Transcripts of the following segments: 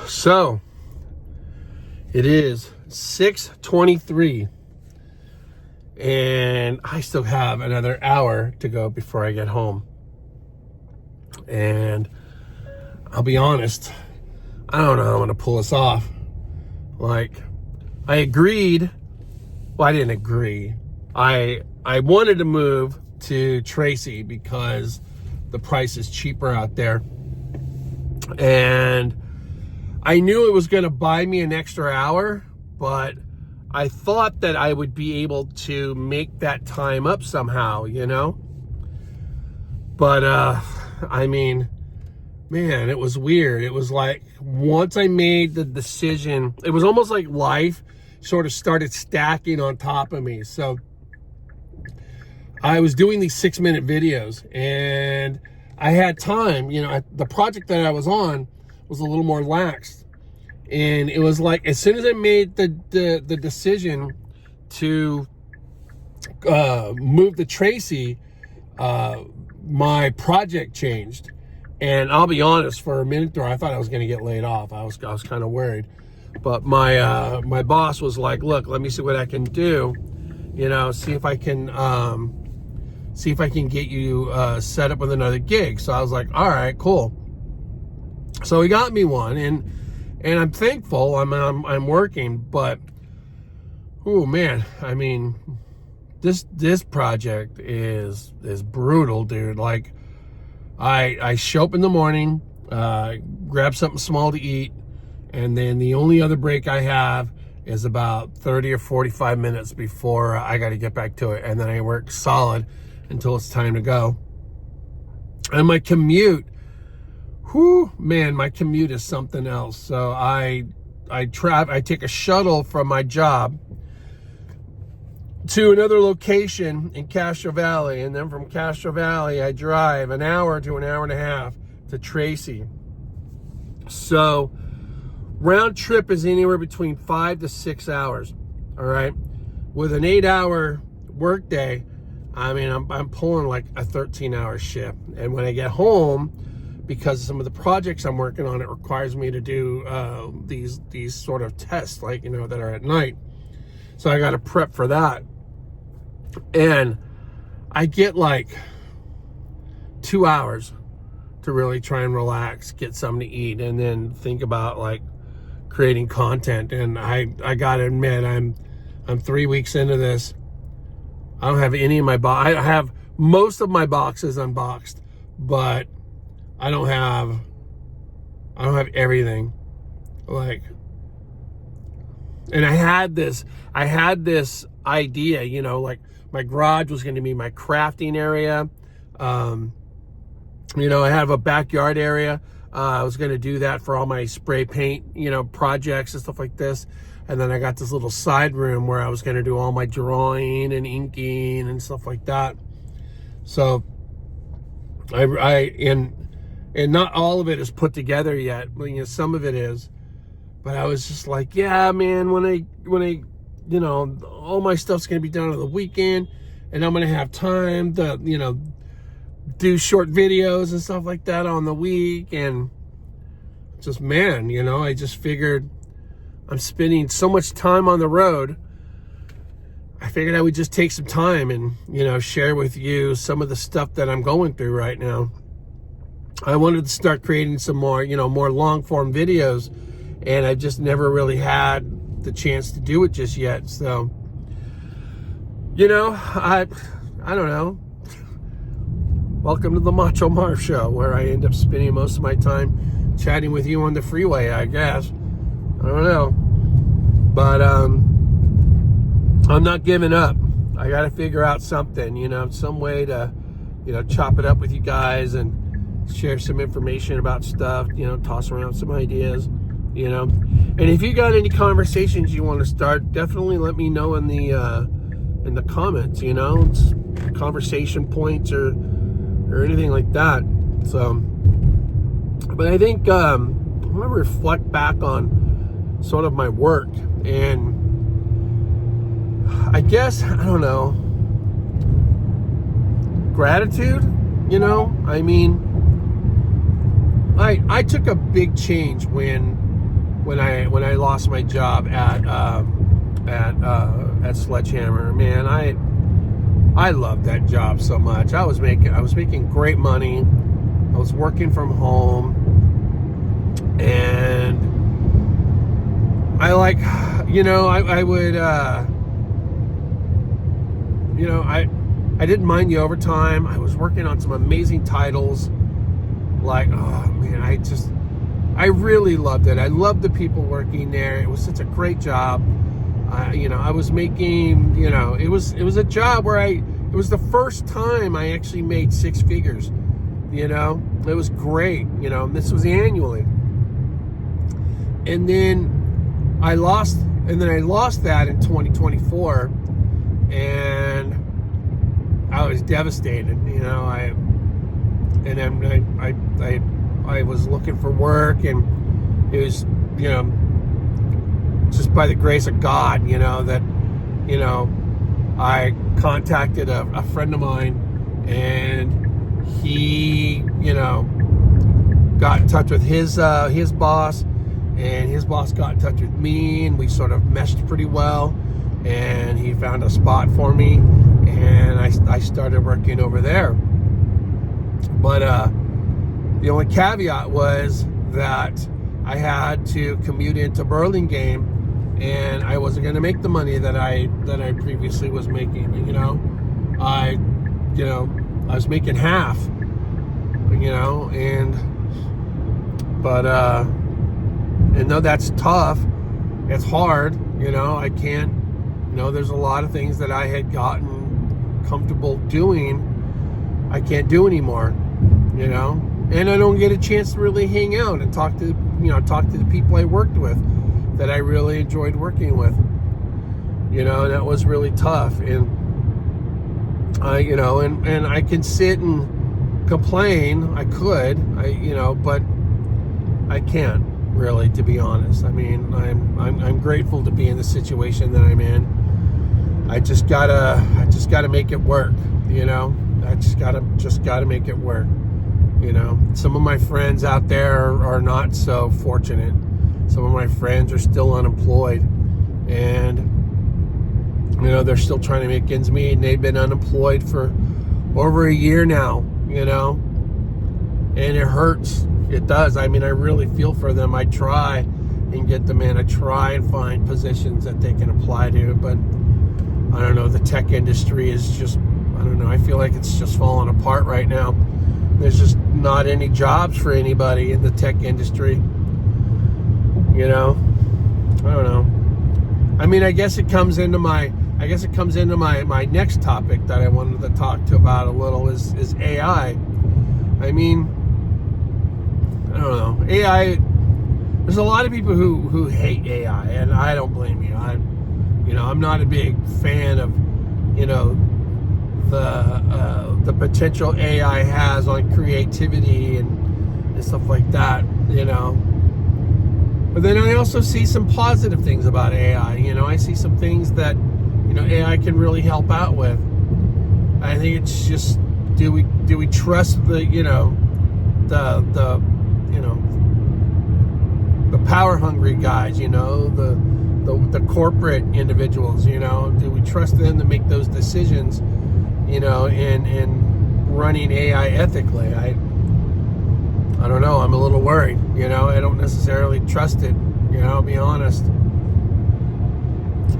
So it is 6:23 and I still have another hour to go before I get home. And I'll be honest, I don't know how I'm gonna pull this off. Like, I agreed. Well, I didn't agree. I wanted to move to Tracy because the price is cheaper out there. And I knew it was going to buy me an extra hour, but I thought that I would be able to make that time up somehow, you know? But, I mean, man, it was weird. It was like, once I made the decision, it was almost like life sort of started stacking on top of me. So I was doing these 6-minute videos and I had time, you know. The project that I was on was a little more lax. And it was like, as soon as I made the decision to move to Tracy, my project changed. And I'll be honest, for a minute there, I thought I was going to get laid off. I was kind of worried. But my boss was like, look, let me see what I can do. You know, see if I can get you set up with another gig. So I was like, all right, cool. So he got me one, and I'm thankful. I'm working, but oh man, I mean, this project is brutal, dude. Like, I show up in the morning, grab something small to eat, and then the only other break I have is about 30 or 45 minutes before I got to get back to it, and then I work solid until it's time to go. And my commute, my commute is something else. So I take a shuttle from my job to another location in Castro Valley, and then from Castro Valley I drive an hour to an hour and a half to Tracy. So round trip is anywhere between 5 to 6 hours. All right, with an 8-hour workday, I mean, I'm pulling like a 13-hour shift. And when I get home, because some of the projects I'm working on, it requires me to do these sort of tests, like, you know, that are at night. So I got to prep for that. And I get like 2 hours to really try and relax, get something to eat, and then think about like creating content. And I got to admit, I'm 3 weeks into this. I don't have any of my I have most of my boxes unboxed, but I don't have everything. Like, and I had this idea, you know, like my garage was going to be my crafting area. You know, I have a backyard area. I was going to do that for all my spray paint, you know, projects and stuff like this. And then I got this little side room where I was going to do all my drawing and inking and stuff like that. So and not all of it is put together yet. You know, some of it is. But I was just like, yeah, man, when I you know, all my stuff's going to be done on the weekend, and I'm going to have time to, you know, do short videos and stuff like that on the week. And just, man, you know, I just figured I'm spending so much time on the road. I figured I would just take some time and, you know, share with you some of the stuff that I'm going through right now. I wanted to start creating some more, you know, more long form videos, and I just never really had the chance to do it just yet. So, you know, I don't know. Welcome to the Macho Marv show, where I end up spending most of my time chatting with you on the freeway, I guess. I don't know, but I'm not giving up. I got to figure out something, you know, some way to, you know, chop it up with you guys and share some information about stuff, you know, toss around some ideas, you know. And if you got any conversations you want to start, definitely let me know in the comments, you know, it's conversation points or anything like that. So, but I think I'm gonna reflect back on sort of my work, and I guess, I don't know, gratitude, you know. I mean, I took a big change when when I lost my job at Sledgehammer. Man, I loved that job so much. I was making great money. I was working from home, and I like, I would, I didn't mind the overtime. I was working on some amazing titles. Like, oh man, I really loved it. I loved the people working there. It was such a great job. I was making, it was a job where it was the first time I actually made six figures. It was great. This was annually. And then I lost that in 2024, and I was devastated. I was looking for work, and it was, just by the grace of God, that, I contacted a friend of mine, and he, got in touch with his boss, and his boss got in touch with me, and we sort of meshed pretty well, and he found a spot for me, and I started working over there. But the only caveat was that I had to commute into Burlingame, and I wasn't going to make the money that I previously was making. I was making half. And though that's tough, it's hard. I can't. There's a lot of things that I had gotten comfortable doing, I can't do anymore. And I don't get a chance to really hang out and talk to the people I worked with that I really enjoyed working with. And that was really tough. And and I can sit and complain. I could, but I can't really, to be honest. I mean, I'm grateful to be in the situation that I'm in. I just gotta make it work. I just gotta make it work. Some of my friends out there are not so fortunate. Some of my friends are still unemployed, and they're still trying to make ends meet, and they've been unemployed for over a year now. And it hurts. It does. I mean, I really feel for them. I try and get them in. I try and find positions that they can apply to, but I don't know. The tech industry is just, I don't know. I feel like it's just falling apart right now. There's just not any jobs for anybody in the tech industry. I don't know. I mean, I guess it comes into my next topic that I wanted to talk to about a little is AI. I mean, I don't know. AI, there's a lot of people who hate AI, and I don't blame you. I'm not a big fan of, the potential AI has on creativity and stuff like that, But then I also see some positive things about AI. I see some things that, AI can really help out with. I think it's just, do we trust the power hungry guys, the corporate individuals, do we trust them to make those decisions, in running AI ethically? I don't know. I'm a little worried. I don't necessarily trust it. I'll be honest.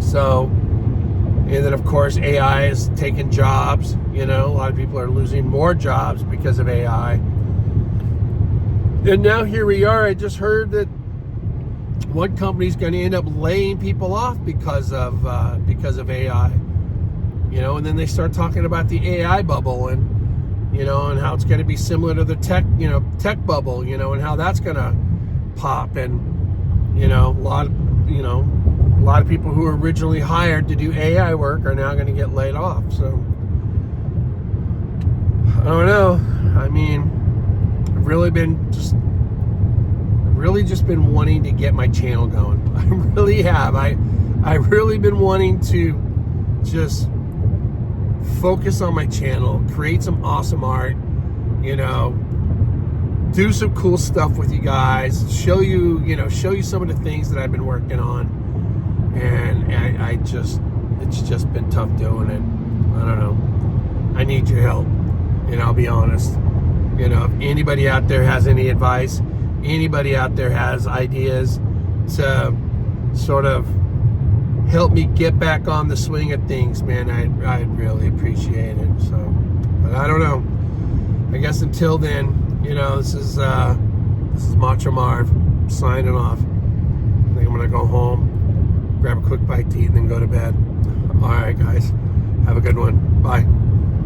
So, and then of course AI is taking jobs. A lot of people are losing more jobs because of AI. And now here we are. I just heard that one company's going to end up laying people off because of AI. And then they start talking about the AI bubble and and how it's going to be similar to the tech bubble, and how that's going to pop. And a lot of people who were originally hired to do AI work are now going to get laid off. So I don't know. I mean, I've really just been wanting to get my channel going. I really have. I've really been wanting to just focus on my channel, create some awesome art, do some cool stuff with you guys, show you some of the things that I've been working on, and it's just been tough doing it. I don't know. I need your help, and I'll be honest. If anybody out there has any advice, anybody out there has ideas to sort of help me get back on the swing of things, man, I'd really appreciate it. So, but I don't know. I guess until then, this is Macho Marv signing off. I think I'm gonna go home, grab a quick bite to eat, and then go to bed. All right, guys, have a good one. Bye.